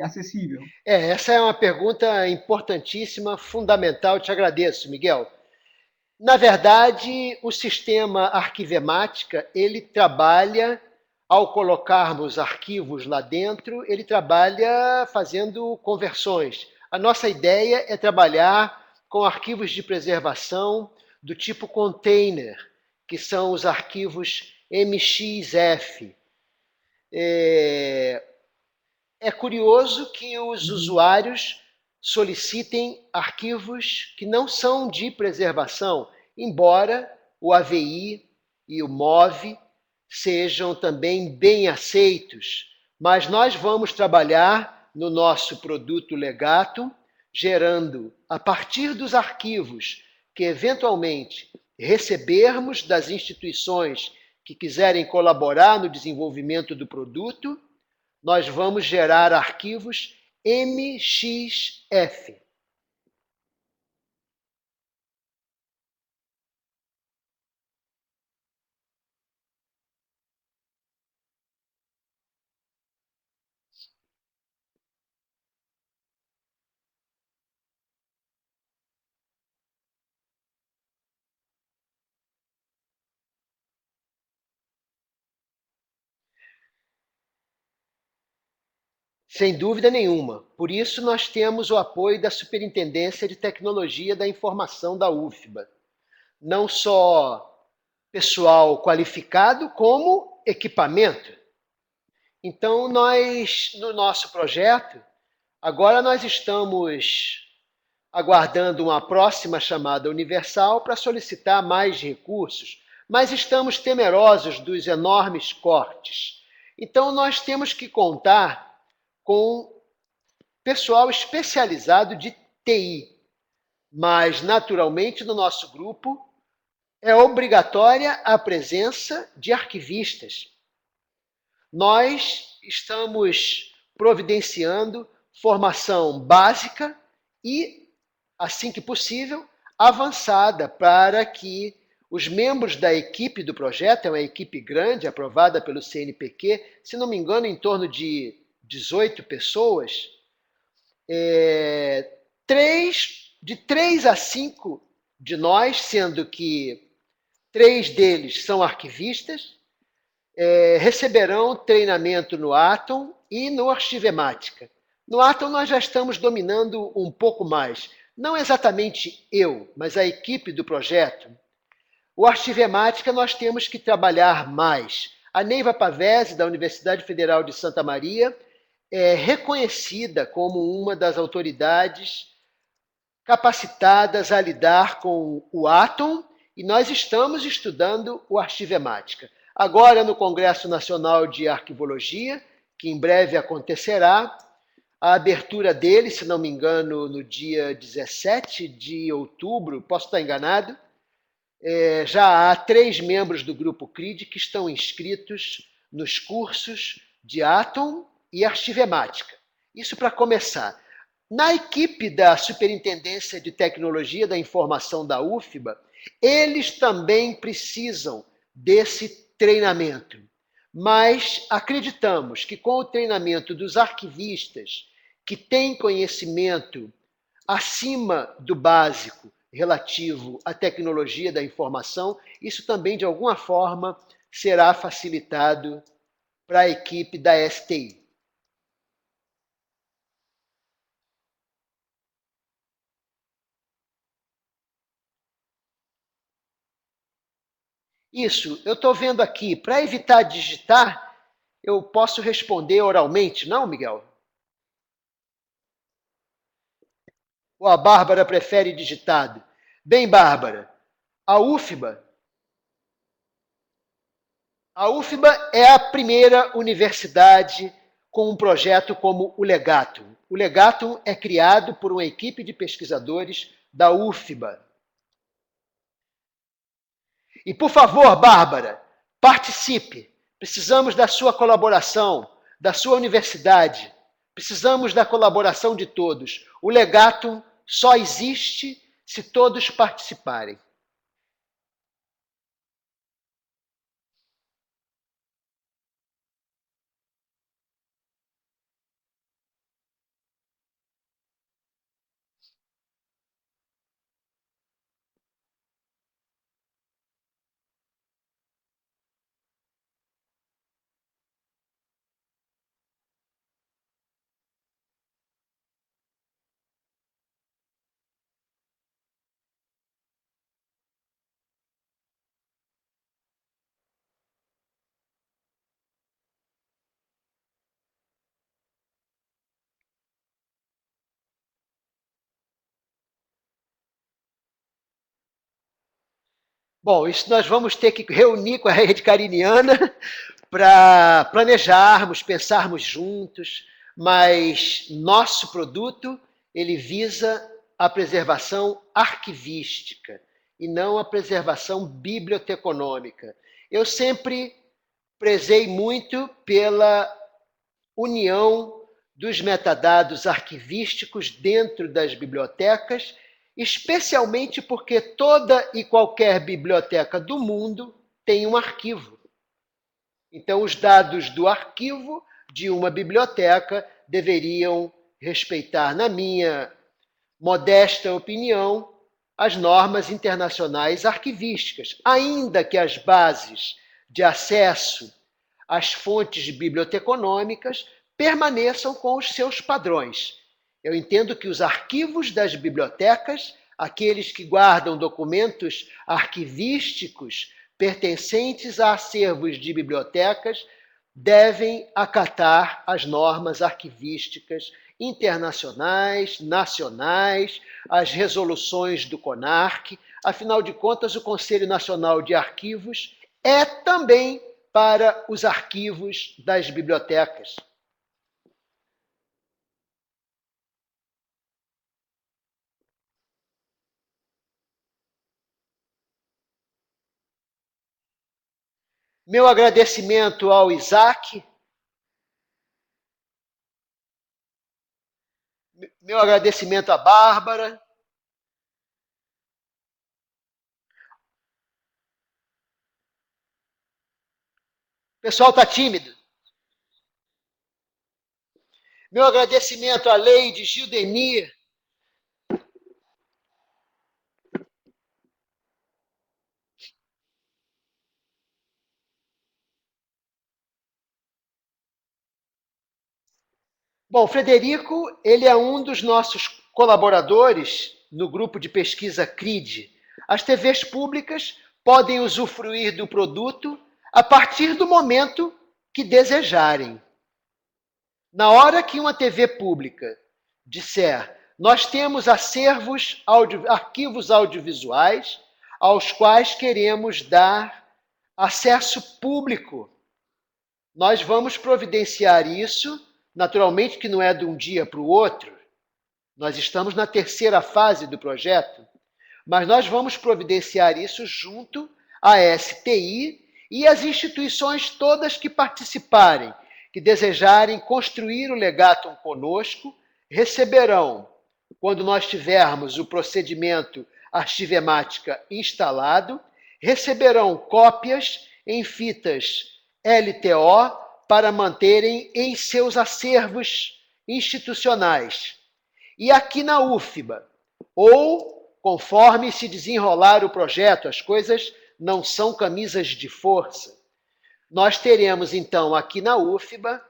acessível? Essa é uma pergunta importantíssima, fundamental. Te agradeço, Miguel. Na verdade, o sistema Arquivemática, ele trabalha, ao colocarmos arquivos lá dentro, ele trabalha fazendo conversões. A nossa ideia é trabalhar com arquivos de preservação do tipo container, que são os arquivos MXF. É curioso que os Uhum. usuários solicitem arquivos que não são de preservação, embora o AVI e o MOV sejam também bem aceitos. Mas nós vamos trabalhar no nosso produto Legatum, gerando, a partir dos arquivos que eventualmente recebermos das instituições que quiserem colaborar no desenvolvimento do produto, nós vamos gerar arquivos MXF. Sem dúvida nenhuma. Por isso, nós temos o apoio da Superintendência de Tecnologia da Informação da UFBA. Não só pessoal qualificado, como equipamento. Então, nós, no nosso projeto, agora nós estamos aguardando uma próxima chamada universal para solicitar mais recursos, mas estamos temerosos dos enormes cortes. Então, nós temos que contar com pessoal especializado de TI, mas, naturalmente, no nosso grupo é obrigatória a presença de arquivistas. Nós estamos providenciando formação básica e, assim que possível, avançada para que os membros da equipe do projeto, é uma equipe grande, aprovada pelo CNPq, se não me engano, em torno de 18 pessoas, de 3 a 5 de nós, sendo que 3 deles são arquivistas, receberão treinamento no Atom e no Arquivemática. No Atom nós já estamos dominando um pouco mais. Não exatamente eu, mas a equipe do projeto. O Arquivemática nós temos que trabalhar mais. A Neiva Pavese, da Universidade Federal de Santa Maria, é reconhecida como uma das autoridades capacitadas a lidar com o Atom e nós estamos estudando o Arquivemática. Agora, no Congresso Nacional de Arquivologia, que em breve acontecerá, a abertura dele, se não me engano, no dia 17 de outubro, posso estar enganado, já há 3 membros do Grupo CRID que estão inscritos nos cursos de Atom e Archivemática. Isso para começar. Na equipe da Superintendência de Tecnologia da Informação da UFBA, eles também precisam desse treinamento. Mas acreditamos que com o treinamento dos arquivistas, que têm conhecimento acima do básico relativo à tecnologia da informação, isso também, de alguma forma, será facilitado para a equipe da STI. Isso, eu estou vendo aqui. Para evitar digitar, eu posso responder oralmente, não, Miguel? Ou a Bárbara prefere digitado? Bem, Bárbara, a UFBA é a primeira universidade com um projeto como o Legatum. O Legatum é criado por uma equipe de pesquisadores da UFBA. E, por favor, Bárbara, participe. Precisamos da sua colaboração, da sua universidade. Precisamos da colaboração de todos. O Legatum só existe se todos participarem. Bom, isso nós vamos ter que reunir com a rede cariniana para planejarmos, pensarmos juntos, mas nosso produto, ele visa a preservação arquivística e não a preservação biblioteconômica. Eu sempre prezei muito pela união dos metadados arquivísticos dentro das bibliotecas, especialmente porque toda e qualquer biblioteca do mundo tem um arquivo. Então, os dados do arquivo de uma biblioteca deveriam respeitar, na minha modesta opinião, as normas internacionais arquivísticas, ainda que as bases de acesso às fontes biblioteconômicas permaneçam com os seus padrões. Eu entendo que os arquivos das bibliotecas, aqueles que guardam documentos arquivísticos pertencentes a acervos de bibliotecas, devem acatar as normas arquivísticas internacionais, nacionais, as resoluções do CONARC. Afinal de contas, o Conselho Nacional de Arquivos é também para os arquivos das bibliotecas. Meu agradecimento ao Isaac, meu agradecimento à Bárbara. O pessoal está tímido. Meu agradecimento à Leide Gildemir. Bom, Frederico, ele é um dos nossos colaboradores no grupo de pesquisa CRID. As TVs públicas podem usufruir do produto a partir do momento que desejarem. Na hora que uma TV pública disser, nós temos arquivos audiovisuais aos quais queremos dar acesso público. Nós vamos providenciar isso, naturalmente que não é de um dia para o outro, nós estamos na terceira fase do projeto, mas nós vamos providenciar isso junto à STI e às instituições todas que participarem, que desejarem construir o Legatum conosco, receberão, quando nós tivermos o procedimento arquivemática instalado, receberão cópias em fitas LTO para manterem em seus acervos institucionais. E aqui na UFBA, ou conforme se desenrolar o projeto, as coisas não são camisas de força, nós teremos então aqui na UFBA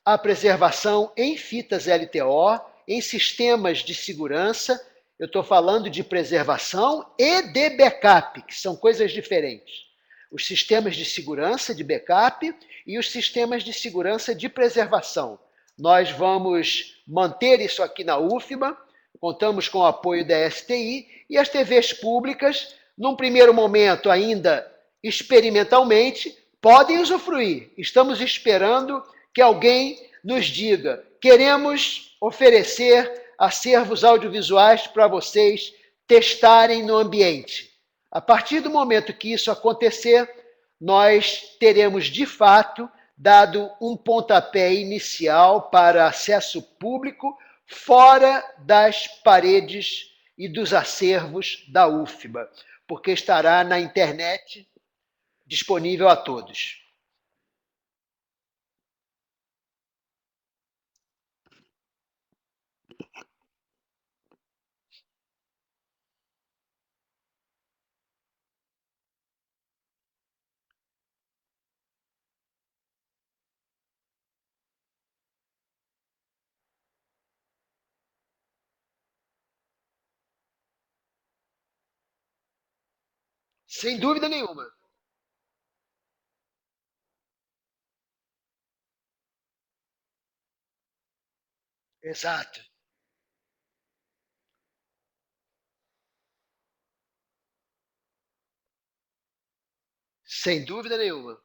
a preservação em fitas LTO, em sistemas de segurança. Eu estou falando de preservação e de backup, que são coisas diferentes. Os sistemas de segurança de backup e os sistemas de segurança de preservação. Nós vamos manter isso aqui na UFBA, contamos com o apoio da STI e as TVs públicas, num primeiro momento ainda experimentalmente, podem usufruir. Estamos esperando que alguém nos diga: queremos oferecer acervos audiovisuais para vocês testarem no ambiente. A partir do momento que isso acontecer, nós teremos, de fato, dado um pontapé inicial para acesso público fora das paredes e dos acervos da UFBA, porque estará na internet disponível a todos. Sem dúvida nenhuma. Exato. Sem dúvida nenhuma.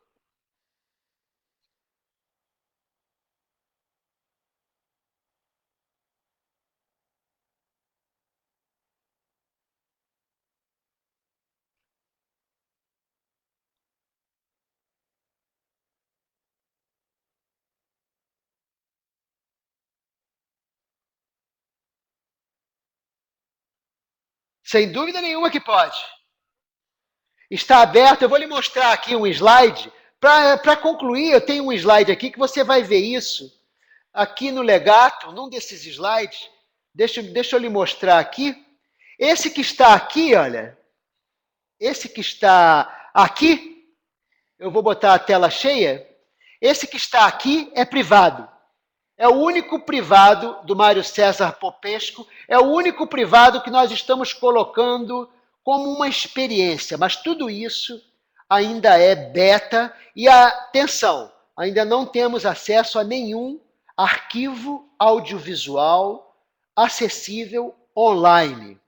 Sem dúvida nenhuma que pode. Está aberto, eu vou lhe mostrar aqui um slide. Para concluir, eu tenho um slide aqui que você vai ver isso. Aqui no Legato, num desses slides, deixa eu lhe mostrar aqui. Esse que está aqui, olha, esse que está aqui, eu vou botar a tela cheia. Esse que está aqui é privado. É o único privado do Mário César Popesco, é o único privado que nós estamos colocando como uma experiência, mas tudo isso ainda é beta e, atenção, ainda não temos acesso a nenhum arquivo audiovisual acessível online.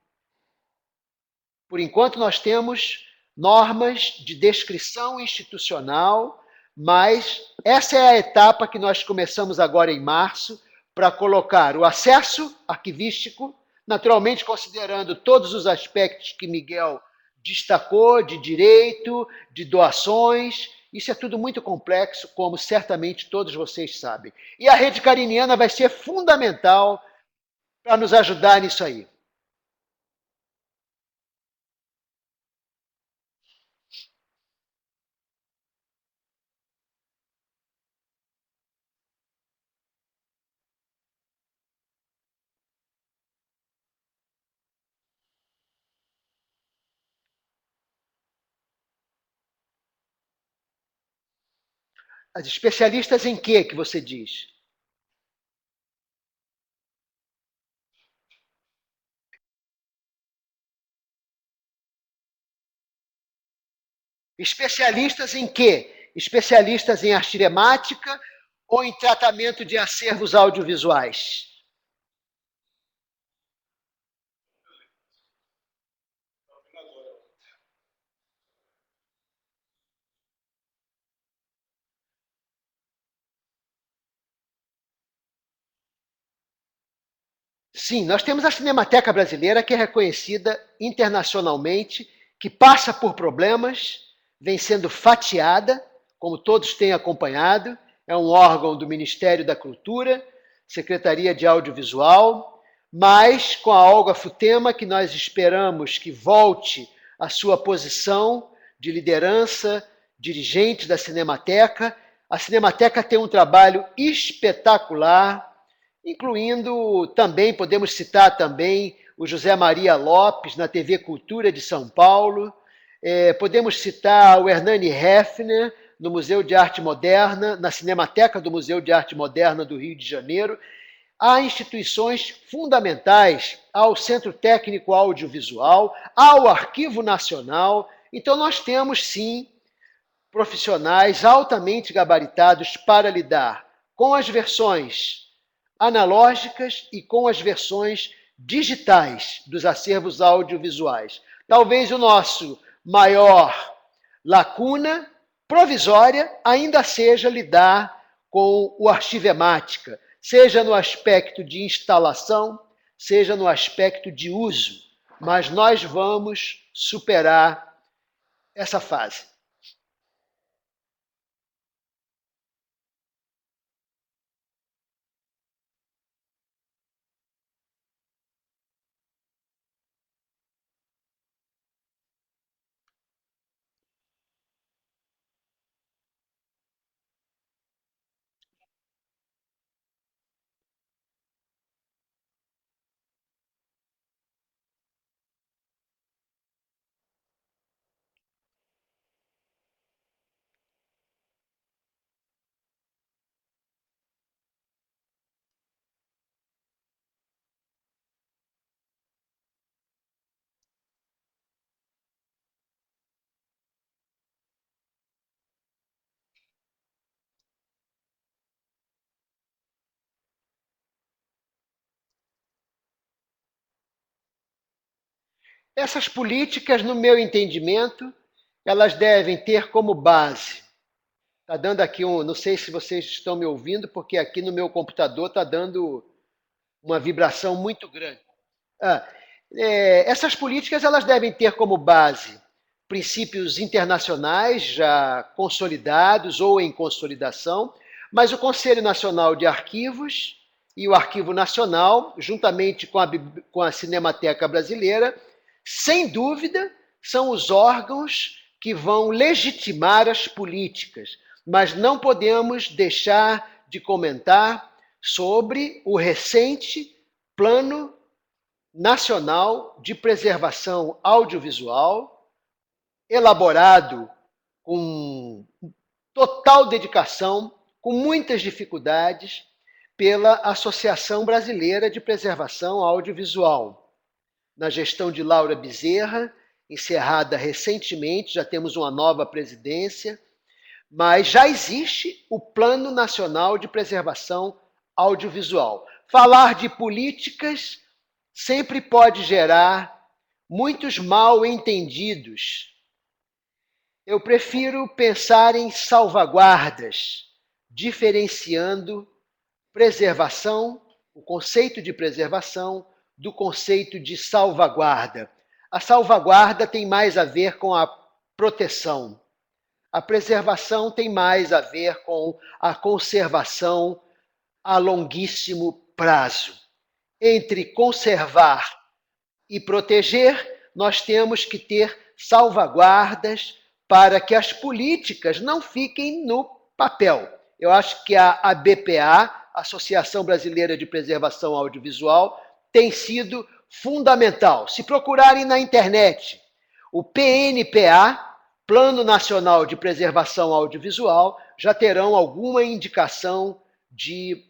Por enquanto, nós temos normas de descrição institucional, mas essa é a etapa que nós começamos agora em março para colocar o acesso arquivístico, naturalmente considerando todos os aspectos que Miguel destacou, de direito, de doações. Isso é tudo muito complexo, como certamente todos vocês sabem. E a rede cariniana vai ser fundamental para nos ajudar nisso aí. As especialistas em quê que você diz? Especialistas em quê? Especialistas em artiremática ou em tratamento de acervos audiovisuais? Sim, nós temos a Cinemateca Brasileira, que é reconhecida internacionalmente, que passa por problemas, vem sendo fatiada, como todos têm acompanhado, é um órgão do Ministério da Cultura, Secretaria de Audiovisual, mas com a Olga Futema, que nós esperamos que volte à sua posição de liderança, dirigente da Cinemateca. A Cinemateca tem um trabalho espetacular, incluindo também, podemos citar também o José Maria Lopes, na TV Cultura de São Paulo, podemos citar o Hernani Hefner, no Museu de Arte Moderna, na Cinemateca do Museu de Arte Moderna do Rio de Janeiro. Há instituições fundamentais, ao Centro Técnico Audiovisual, ao Arquivo Nacional. Então, nós temos, sim, profissionais altamente gabaritados para lidar com as versões analógicas e com as versões digitais dos acervos audiovisuais. Talvez o nosso maior lacuna provisória ainda seja lidar com o arquivemática, seja no aspecto de instalação, seja no aspecto de uso. Mas nós vamos superar essa fase. Essas políticas, no meu entendimento, elas devem ter como base. Está dando aqui não sei se vocês estão me ouvindo, porque aqui no meu computador está dando uma vibração muito grande. Ah, essas políticas elas devem ter como base princípios internacionais já consolidados ou em consolidação, mas o Conselho Nacional de Arquivos e o Arquivo Nacional, juntamente com a Cinemateca Brasileira, sem dúvida, são os órgãos que vão legitimar as políticas, mas não podemos deixar de comentar sobre o recente Plano Nacional de Preservação Audiovisual, elaborado com total dedicação, com muitas dificuldades, pela Associação Brasileira de Preservação Audiovisual, na gestão de Laura Bezerra, encerrada recentemente, já temos uma nova presidência, mas já existe o Plano Nacional de Preservação Audiovisual. Falar de políticas sempre pode gerar muitos mal-entendidos. Eu prefiro pensar em salvaguardas, diferenciando preservação, o conceito de preservação, do conceito de salvaguarda. A salvaguarda tem mais a ver com a proteção. A preservação tem mais a ver com a conservação a longuíssimo prazo. Entre conservar e proteger, nós temos que ter salvaguardas para que as políticas não fiquem no papel. Eu acho que a BPA, Associação Brasileira de Preservação Audiovisual, tem sido fundamental. Se procurarem na internet o PNPA, Plano Nacional de Preservação Audiovisual, já terão alguma indicação de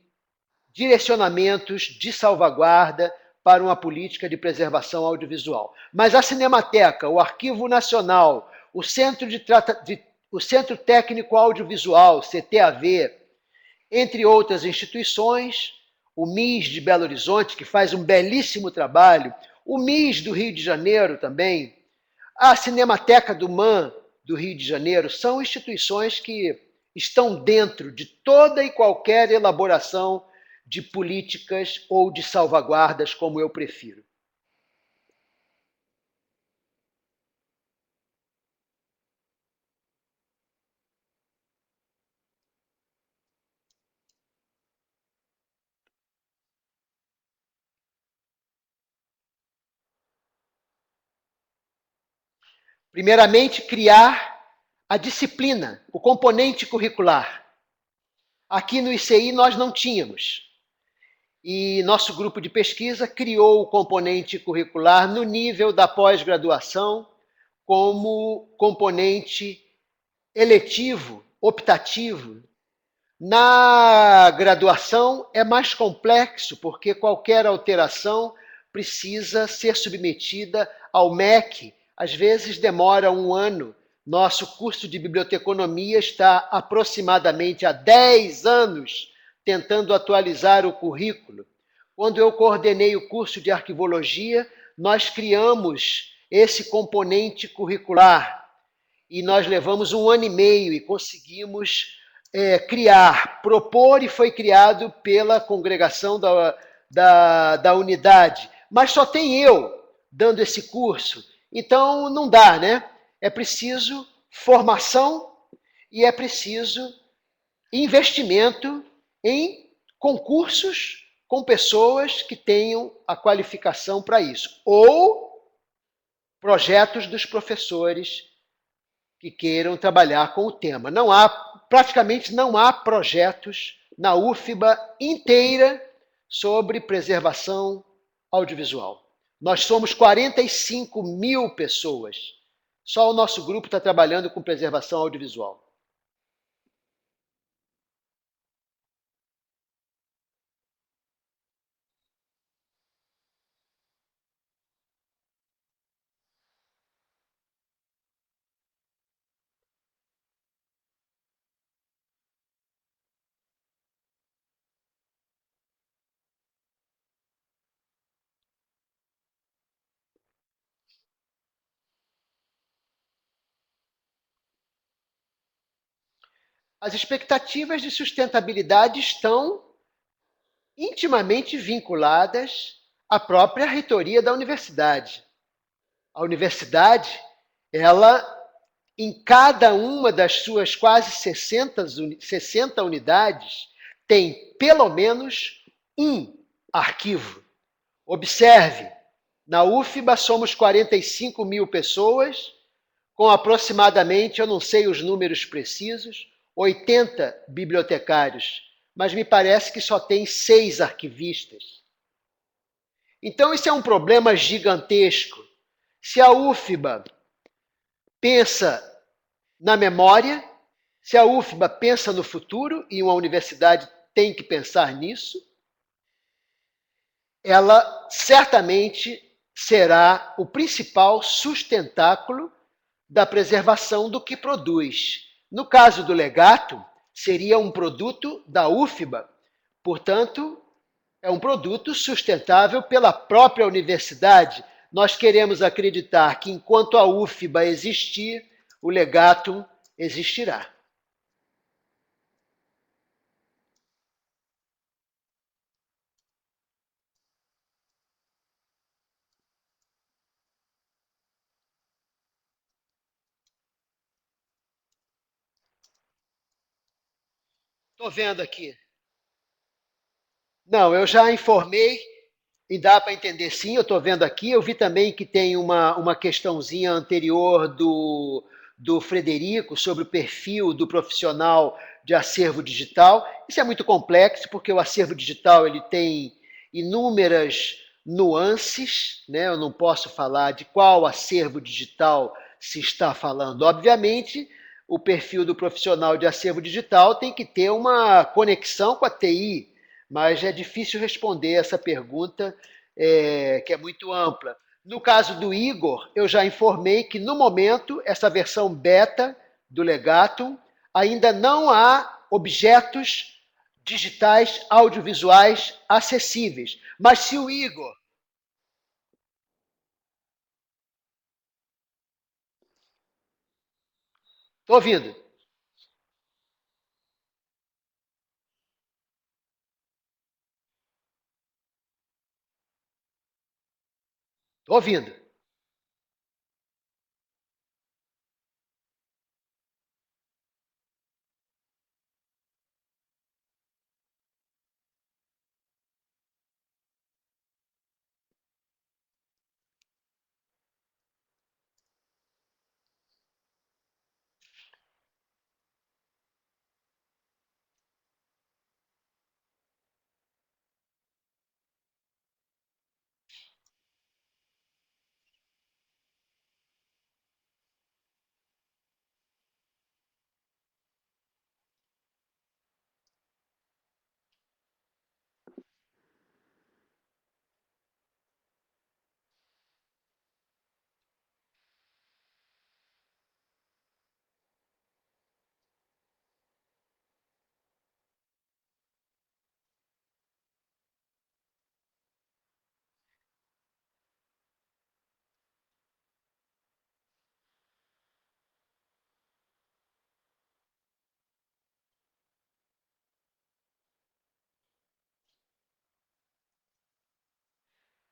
direcionamentos de salvaguarda para uma política de preservação audiovisual. Mas a Cinemateca, o Arquivo Nacional, o Centro Técnico Audiovisual, CTAV, entre outras instituições, o MIS de Belo Horizonte, que faz um belíssimo trabalho, o MIS do Rio de Janeiro também, a Cinemateca do MAN do Rio de Janeiro, são instituições que estão dentro de toda e qualquer elaboração de políticas ou de salvaguardas, como eu prefiro. Primeiramente, criar a disciplina, o componente curricular. Aqui no ICI nós não tínhamos. E nosso grupo de pesquisa criou o componente curricular no nível da pós-graduação como componente eletivo, optativo. Na graduação é mais complexo, porque qualquer alteração precisa ser submetida ao MEC. Às vezes demora um ano. Nosso curso de biblioteconomia está aproximadamente há 10 anos tentando atualizar o currículo. Quando eu coordenei o curso de arquivologia, nós criamos esse componente curricular e nós levamos um ano e meio e conseguimos criar, propor, e foi criado pela congregação da unidade. Mas só tem eu dando esse curso, então não dá, né? É preciso formação e é preciso investimento em concursos com pessoas que tenham a qualificação para isso, ou projetos dos professores que queiram trabalhar com o tema. Praticamente não há projetos na UFBA inteira sobre preservação audiovisual. Nós somos 45 mil pessoas. Só o nosso grupo está trabalhando com preservação audiovisual. As expectativas de sustentabilidade estão intimamente vinculadas à própria reitoria da universidade. A universidade, ela, em cada uma das suas quase 60 unidades, tem pelo menos um arquivo. Observe, na UFBA somos 45 mil pessoas, com aproximadamente, eu não sei os números precisos, 80 bibliotecários, mas me parece que só tem 6 arquivistas. Então, isso é um problema gigantesco. Se a UFBA pensa na memória, se a UFBA pensa no futuro, e uma universidade tem que pensar nisso, ela certamente será o principal sustentáculo da preservação do que produz. No caso do legato, seria um produto da UFBA, portanto, é um produto sustentável pela própria universidade. Nós queremos acreditar que enquanto a UFBA existir, o legato existirá. Estou vendo aqui. Não, eu já informei e dá para entender sim, eu estou vendo aqui. Eu vi também que tem uma questãozinha anterior do Frederico sobre o perfil do profissional de acervo digital. Isso é muito complexo, porque o acervo digital ele tem inúmeras nuances, né? Eu não posso falar de qual acervo digital se está falando. Obviamente, o perfil do profissional de acervo digital tem que ter uma conexão com a TI, mas é difícil responder essa pergunta, que é muito ampla. No caso do Igor, eu já informei que, no momento, essa versão beta do Legatum, ainda não há objetos digitais audiovisuais acessíveis. Mas se o Igor... Estou ouvindo. Estou ouvindo.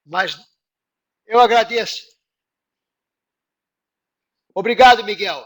Mas eu agradeço. Obrigado, Miguel.